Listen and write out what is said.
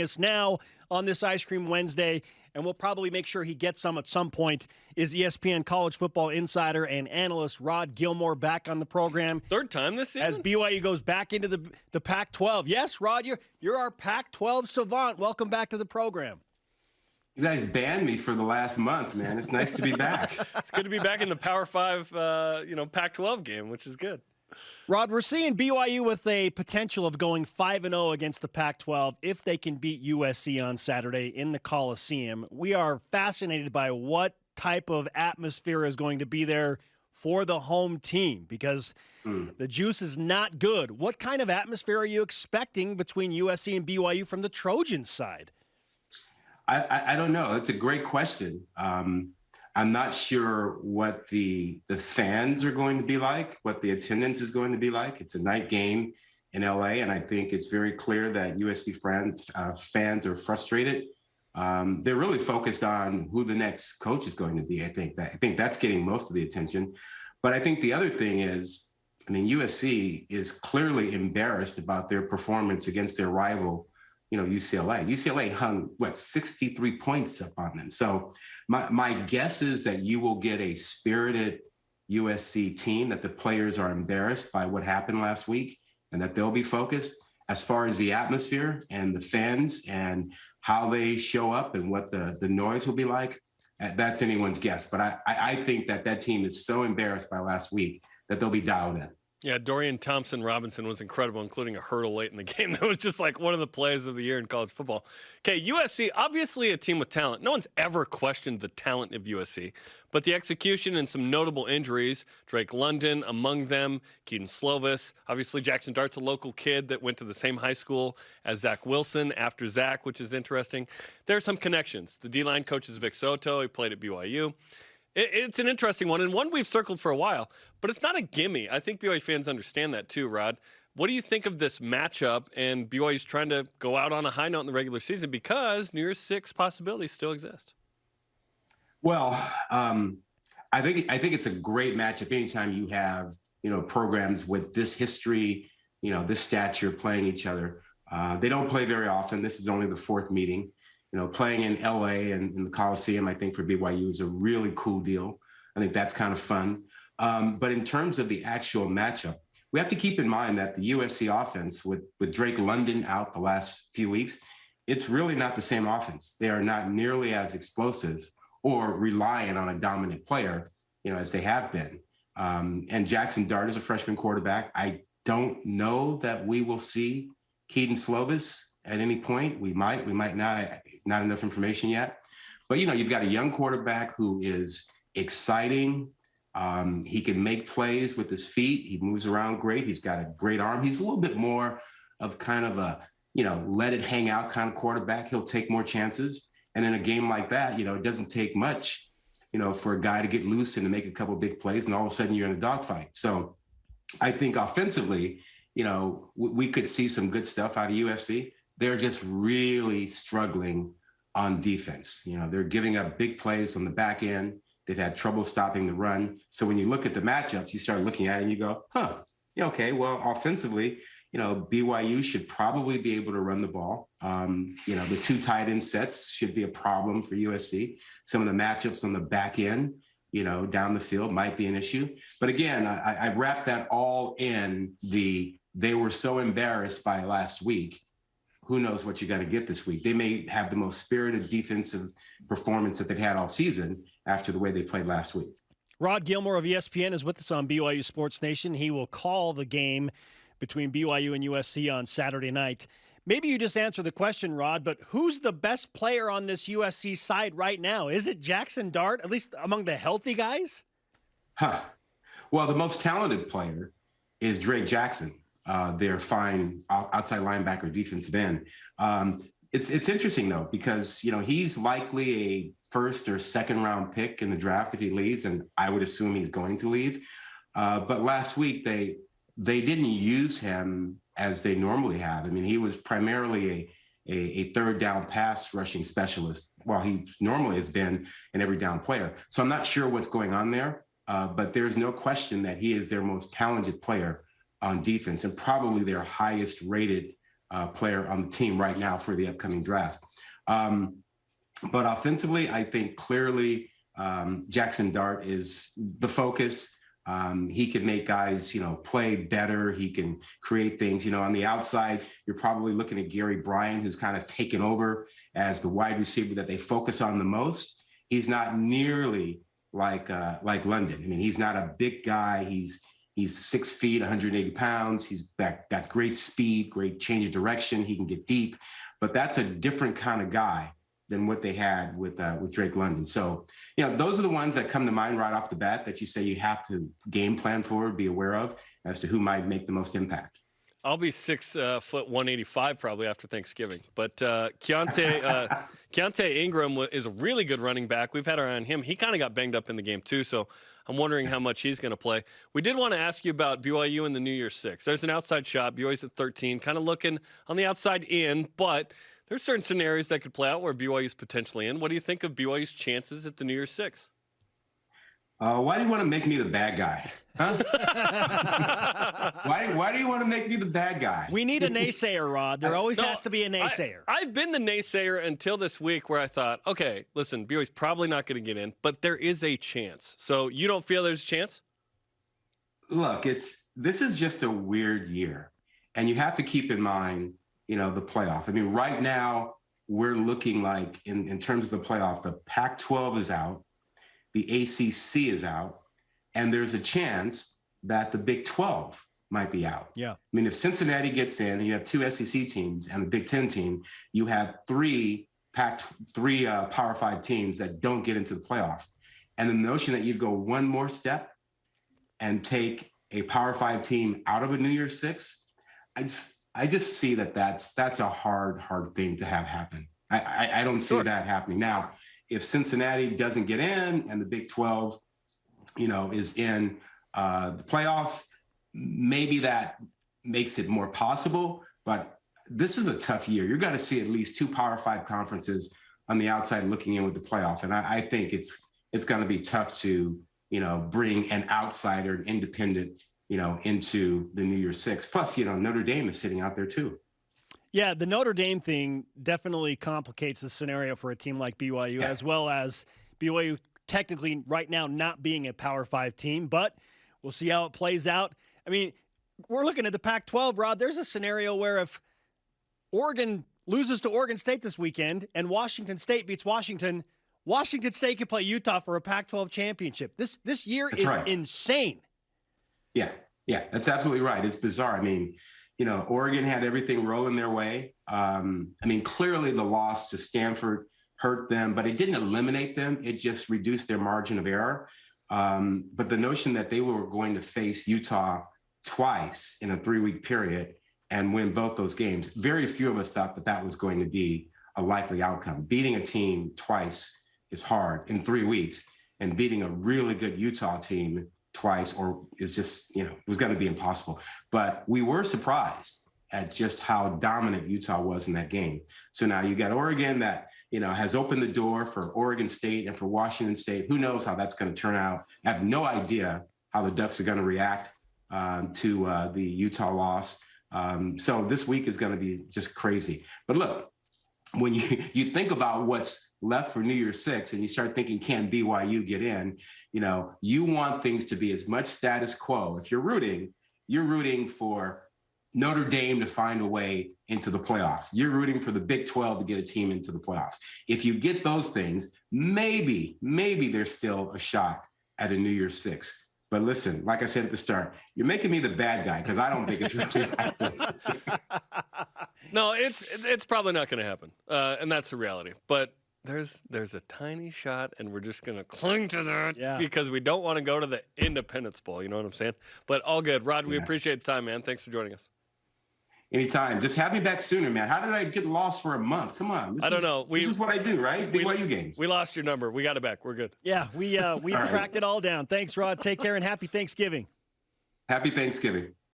us now on this Ice Cream Wednesday, and we'll probably make sure he gets some at some point, is ESPN college football insider and analyst Rod Gilmore back on the program. Third time this season? As BYU goes back into the Pac-12. Yes, Rod, you're our Pac-12 savant. Welcome back to the program. You guys banned me for the last month, man. It's nice to be back. It's good to be back in the Power 5, Pac-12 game, which is good. Rod, we're seeing BYU with a potential of going 5-0 against the Pac-12 if they can beat USC on Saturday in the Coliseum. We are fascinated by what type of atmosphere is going to be there for the home team because the juice is not good. What kind of atmosphere are you expecting between USC and BYU from the Trojans side? I don't know. That's a great question. I'm not sure what the fans are going to be like, what the attendance is going to be like. It's a night game in LA, and I think it's very clear that USC fans are frustrated. They're really focused on who the next coach is going to be. I think that's getting most of the attention. But I think the other thing is, USC is clearly embarrassed about their performance against their rival, UCLA. UCLA hung, 63 points up on them. So my guess is that you will get a spirited USC team, that the players are embarrassed by what happened last week and that they'll be focused. As far as the atmosphere and the fans and how they show up and what the noise will be like, that's anyone's guess. But I think that team is so embarrassed by last week that they'll be dialed in. Yeah, Dorian Thompson-Robinson was incredible, including a hurdle late in the game. That was just like one of the plays of the year in college football. Okay, USC, obviously a team with talent. No one's ever questioned the talent of USC, but the execution and some notable injuries, Drake London among them, Keaton Slovis, obviously Jackson Dart's a local kid that went to the same high school as Zach Wilson after Zach, which is interesting. There are some connections. The D-line coach is Vic Soto. He played at BYU. It's an interesting one, and one we've circled for a while, but it's not a gimme. I think BYU fans understand that too, Rod. What do you think of this matchup, and BYU's trying to go out on a high note in the regular season because New Year's Six possibilities still exist? Well, I think it's a great matchup anytime you have, programs with this history, this stature playing each other. They don't play very often. This is only the fourth meeting. Playing in LA and in the Coliseum, I think for BYU is a really cool deal. I think that's kind of fun. But in terms of the actual matchup, we have to keep in mind that the USC offense with Drake London out the last few weeks, it's really not the same offense. They are not nearly as explosive or reliant on a dominant player, as they have been. And Jackson Dart is a freshman quarterback. I don't know that we will see Keaton Slovis at any point. We might not enough information yet. But, you've got a young quarterback who is exciting. He can make plays with his feet. He moves around great. He's got a great arm. He's a little bit more of kind of a, let it hang out kind of quarterback. He'll take more chances. And in a game like that, it doesn't take much, for a guy to get loose and to make a couple of big plays, and all of a sudden you're in a dogfight. So I think offensively, we could see some good stuff out of USC. They're just really struggling on defense. They're giving up big plays on the back end. They've had trouble stopping the run. So when you look at the matchups, you start looking at it and you go, okay, well, offensively, BYU should probably be able to run the ball. The two tight end sets should be a problem for USC. Some of the matchups on the back end, down the field might be an issue. But again, I wrap that all in they were so embarrassed by last week. Who knows what you're going to get this week? They may have the most spirited defensive performance that they've had all season after the way they played last week. Rod Gilmore of ESPN is with us on BYU Sports Nation. He will call the game between BYU and USC on Saturday night. Maybe you just answer the question, Rod, but who's the best player on this USC side right now? Is it Jackson Dart, at least among the healthy guys? Well, the most talented player is Drake Jackson. Their fine outside linebacker, defensive end. It's interesting, though, because, he's likely a first or second round pick in the draft if he leaves, and I would assume he's going to leave. But last week, they didn't use him as they normally have. He was primarily a third down pass rushing specialist, while he normally has been an every down player. So I'm not sure what's going on there, but there's no question that he is their most talented player on defense and probably their highest rated player on the team right now for the upcoming draft. But offensively, I think clearly Jackson Dart is the focus. He can make guys, play better. He can create things, on the outside. You're probably looking at Gary Bryant, who's kind of taken over as the wide receiver that they focus on the most. He's not nearly like London. I mean, he's not a big guy. He's 6 feet, 180 pounds. He's got great speed, great change of direction. He can get deep, but that's a different kind of guy than what they had with Drake London. So, those are the ones that come to mind right off the bat that you say you have to game plan for, be aware of as to who might make the most impact. I'll be 6 foot 185 probably after Thanksgiving. But Keontae Ingram is a really good running back. We've had our eye on him. He kind of got banged up in the game too, so I'm wondering how much he's going to play. We did want to ask you about BYU in the New Year's Six. There's an outside shot. BYU's at 13, kind of looking on the outside in, but there's certain scenarios that could play out where BYU's potentially in. What do you think of BYU's chances at the New Year's Six? Why do you want to make me the bad guy? Huh? Why do you want to make me the bad guy? We need a naysayer, Rod. There always has to be a naysayer. I've been the naysayer until this week where I thought, okay, listen, BYU's probably not going to get in, but there is a chance. So you don't feel there's a chance? Look, this is just a weird year. And you have to keep in mind, the playoff. I mean, right now, we're looking like, in terms of the playoff, the Pac-12 is out. The ACC is out, and there's a chance that the Big 12 might be out. Yeah. I mean, if Cincinnati gets in and you have 2 SEC teams and the Big 10 team, you have 3 Power 5 teams that don't get into the playoff. And the notion that you'd go one more step and take a Power 5 team out of a New Year's Six, I just see that's a hard thing to have happen. I don't see that happening. Now, if Cincinnati doesn't get in and the Big 12, is in the playoff, maybe that makes it more possible. But this is a tough year. You're going to see at least 2 Power 5 conferences on the outside looking in with the playoff. And I think it's going to be tough to, bring an outsider, an independent, into the New Year's Six. Plus, Notre Dame is sitting out there too. Yeah, the Notre Dame thing definitely complicates the scenario for a team like BYU, as well as BYU technically right now not being a Power 5 team, but we'll see how it plays out. I mean, we're looking at the Pac-12, Rod. There's a scenario where if Oregon loses to Oregon State this weekend and Washington State beats Washington, Washington State could play Utah for a Pac-12 championship. This year is insane. Yeah, that's absolutely right. It's bizarre. I mean, Oregon had everything rolling their way. Clearly the loss to Stanford hurt them, but it didn't eliminate them. It just reduced their margin of error. But the notion that they were going to face Utah twice in a 3-week period and win both those games, very few of us thought that was going to be a likely outcome. Beating a team twice is hard in 3 weeks, and beating a really good Utah team twice is just, was going to be impossible. But we were surprised at just how dominant Utah was in that game. So now you got Oregon that, has opened the door for Oregon State and for Washington State. Who knows how that's going to turn out? I have no idea how the Ducks are going to react to the Utah loss. So this week is going to be just crazy. But look, when you think about what's left for New Year's Six and you start thinking, can BYU get in? You want things to be as much status quo. If you're rooting for Notre Dame to find a way into the playoff. You're rooting for the Big 12 to get a team into the playoff. If you get those things, maybe there's still a shot at a New Year's Six. But listen, like I said at the start, you're making me the bad guy because I don't think it's really likely. No, it's probably not going to happen, and that's the reality. But there's a tiny shot, and we're just going to cling to that because we don't want to go to the Independence Bowl. You know what I'm saying? But all good. Rod, we appreciate the time, man. Thanks for joining us. Anytime. Just have me back sooner, man. How did I get lost for a month? Come on. I don't know. This is what I do, right? BYU games. We lost your number. We got it back. We're good. Yeah, we tracked it all down. Thanks, Rod. Take care and happy Thanksgiving. Happy Thanksgiving.